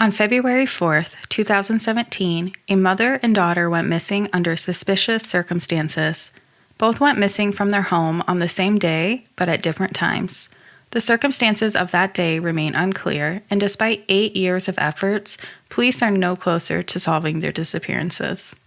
On February 4th, 2017, a mother and daughter went missing under suspicious circumstances. Both went missing from their home on the same day, but at different times. The circumstances of that day remain unclear, and despite 8 years of efforts, police are no closer to solving their disappearances.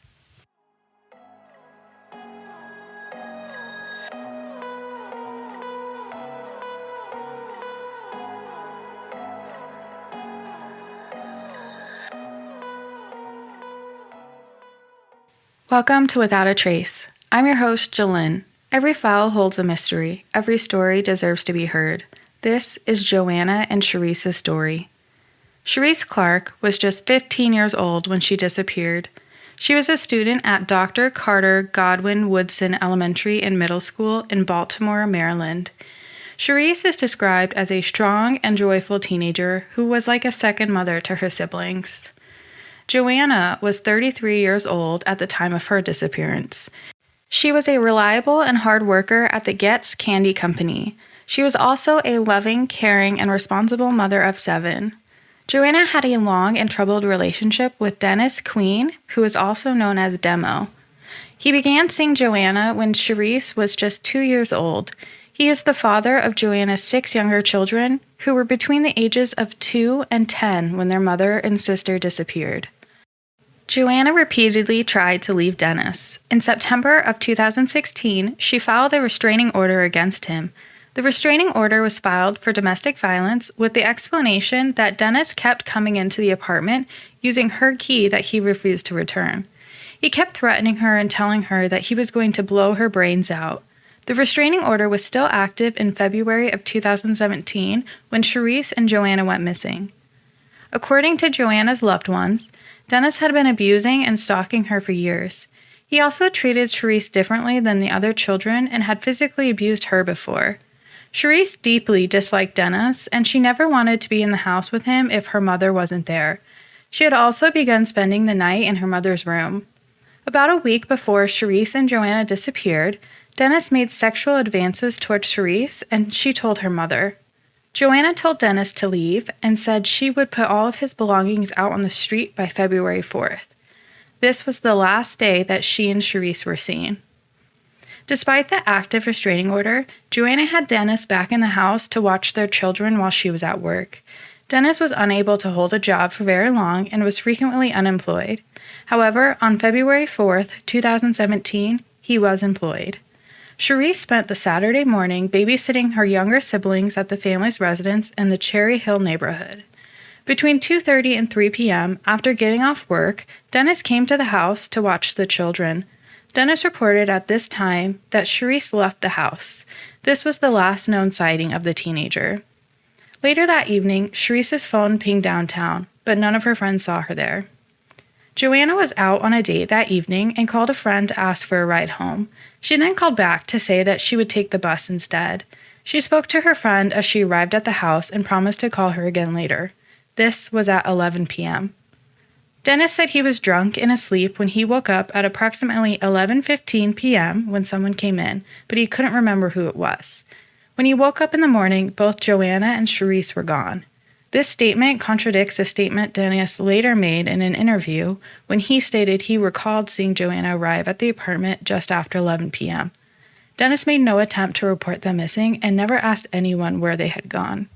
Welcome to Without a Trace. I'm your host, Jalyn. Every file holds a mystery. Every story deserves to be heard. This is Joanna and Shariece's story. Shariece Clark was just 15 years old when she disappeared. She was a student at Dr. Carter Godwin Woodson Elementary and Middle School in Baltimore, Maryland. Shariece is described as a strong and joyful teenager who was like a second mother to her siblings. Joanna was 33 years old at the time of her disappearance. She was a reliable and hard worker at the Getz Candy Company. She was also a loving, caring, and responsible mother of 7. Joanna had a long and troubled relationship with Dennis Queen, who is also known as Demo. He began seeing Joanna when Shariece was just 2 years old. He is the father of Joanna's 6 younger children, who were between the ages of 2 and 10 when their mother and sister disappeared. Joanna repeatedly tried to leave Dennis. In September of 2016, she filed a restraining order against him. The restraining order was filed for domestic violence with the explanation that Dennis kept coming into the apartment using her key that he refused to return. He kept threatening her and telling her that he was going to blow her brains out. The restraining order was still active in February of 2017 when Shariece and Joanna went missing. According to Joanna's loved ones, Dennis had been abusing and stalking her for years. He also treated Shariece differently than the other children and had physically abused her before. Shariece deeply disliked Dennis, and she never wanted to be in the house with him if her mother wasn't there. She had also begun spending the night in her mother's room. About a week before Shariece and Joanna disappeared, Dennis made sexual advances towards Shariece, and she told her mother. Joanna told Dennis to leave and said she would put all of his belongings out on the street by February 4th. This was the last day that she and Shariece were seen. Despite the active restraining order, Joanna had Dennis back in the house to watch their children while she was at work. Dennis was unable to hold a job for very long and was frequently unemployed. However, on February 4th, 2017, he was employed. Shariece spent the Saturday morning babysitting her younger siblings at the family's residence in the Cherry Hill neighborhood. Between 2:30 and 3 p.m., after getting off work, Dennis came to the house to watch the children. Dennis reported at this time that Shariece left the house. This was the last known sighting of the teenager. Later that evening, Shariece's phone pinged downtown, but none of her friends saw her there. Joanna was out on a date that evening and called a friend to ask for a ride home. She then called back to say that she would take the bus instead. She spoke to her friend as she arrived at the house and promised to call her again later. This was at 11 p.m. Dennis said he was drunk and asleep when he woke up at approximately 11:15 p.m. when someone came in, but he couldn't remember who it was. When he woke up in the morning, both Joanna and Shariece were gone. This statement contradicts a statement Dennis later made in an interview when he stated he recalled seeing Joanna arrive at the apartment just after 11 p.m. Dennis made no attempt to report them missing and never asked anyone where they had gone.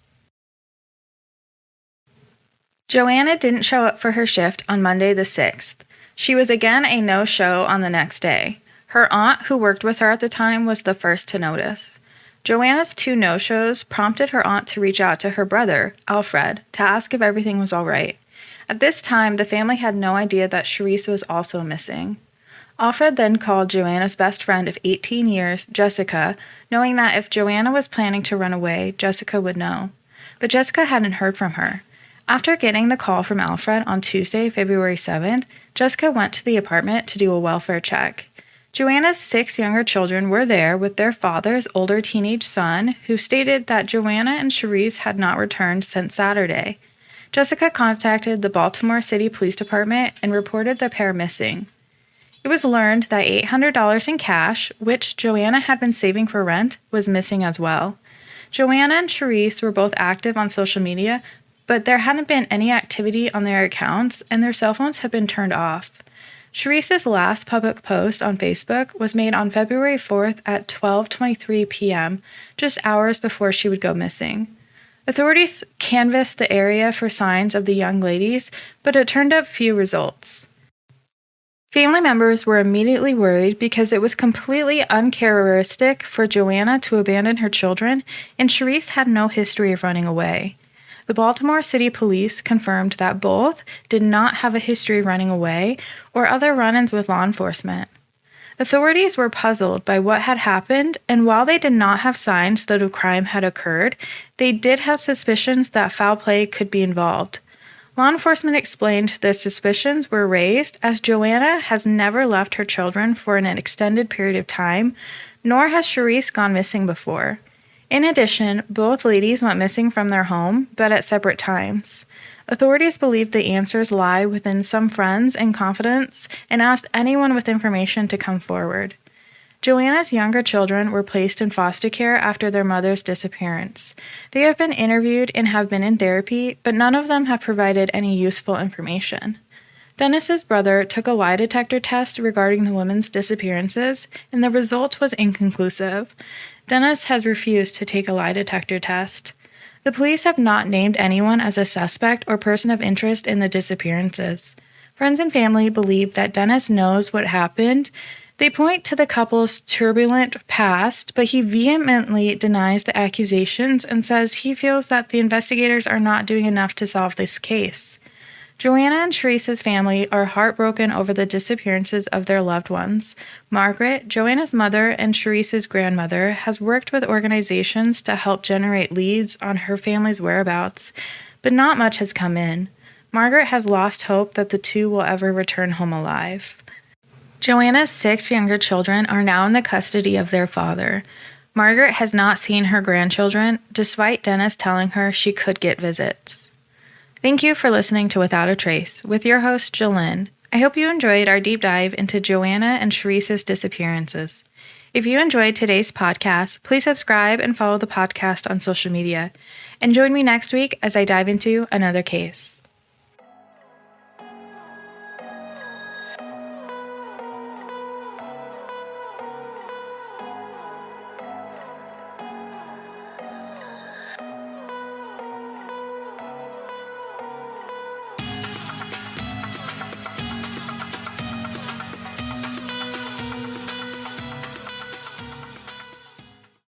Joanna didn't show up for her shift on Monday the 6th. She was again a no-show on the next day. Her aunt, who worked with her at the time, was the first to notice. Joanna's 2 no-shows prompted her aunt to reach out to her brother, Alfred, to ask if everything was all right. At this time, the family had no idea that Shariece was also missing. Alfred then called Joanna's best friend of 18 years, Jessica, knowing that if Joanna was planning to run away, Jessica would know. But Jessica hadn't heard from her. After getting the call from Alfred on Tuesday, February 7th, Jessica went to the apartment to do a welfare check. Joanna's 6 younger children were there with their father's older teenage son, who stated that Joanna and Shariece had not returned since Saturday. Jessica contacted the Baltimore City Police Department and reported the pair missing. It was learned that $800 in cash, which Joanna had been saving for rent, was missing as well. Joanna and Shariece were both active on social media, but there hadn't been any activity on their accounts and their cell phones had been turned off. Sharice's last public post on Facebook was made on February 4th at 12:23 p.m., just hours before she would go missing. Authorities canvassed the area for signs of the young ladies, but it turned up few results. Family members were immediately worried because it was completely uncharacteristic for Joanna to abandon her children, and Shariece had no history of running away. The Baltimore City Police confirmed that both did not have a history of running away or other run-ins with law enforcement. Authorities were puzzled by what had happened, and while they did not have signs that a crime had occurred, they did have suspicions that foul play could be involved. Law enforcement explained their suspicions were raised as Joanna has never left her children for an extended period of time, nor has Shariece gone missing before. In addition, both ladies went missing from their home, but at separate times. Authorities believe the answers lie within some friends and confidants and asked anyone with information to come forward. Joanna's younger children were placed in foster care after their mother's disappearance. They have been interviewed and have been in therapy, but none of them have provided any useful information. Dennis's brother took a lie detector test regarding the women's disappearances, and the result was inconclusive. Dennis has refused to take a lie detector test. The police have not named anyone as a suspect or person of interest in the disappearances. Friends and family believe that Dennis knows what happened. They point to the couple's turbulent past, but he vehemently denies the accusations and says he feels that the investigators are not doing enough to solve this case. Joanna and Sharice's family are heartbroken over the disappearances of their loved ones. Margaret, Joanna's mother and Sharice's grandmother, has worked with organizations to help generate leads on her family's whereabouts, but not much has come in. Margaret has lost hope that the two will ever return home alive. Joanna's 6 younger children are now in the custody of their father. Margaret has not seen her grandchildren, despite Dennis telling her she could get visits. Thank you for listening to Without a Trace with your host, Jolene. I hope you enjoyed our deep dive into Joanna and Sharice's disappearances. If you enjoyed today's podcast, please subscribe and follow the podcast on social media. And join me next week as I dive into another case.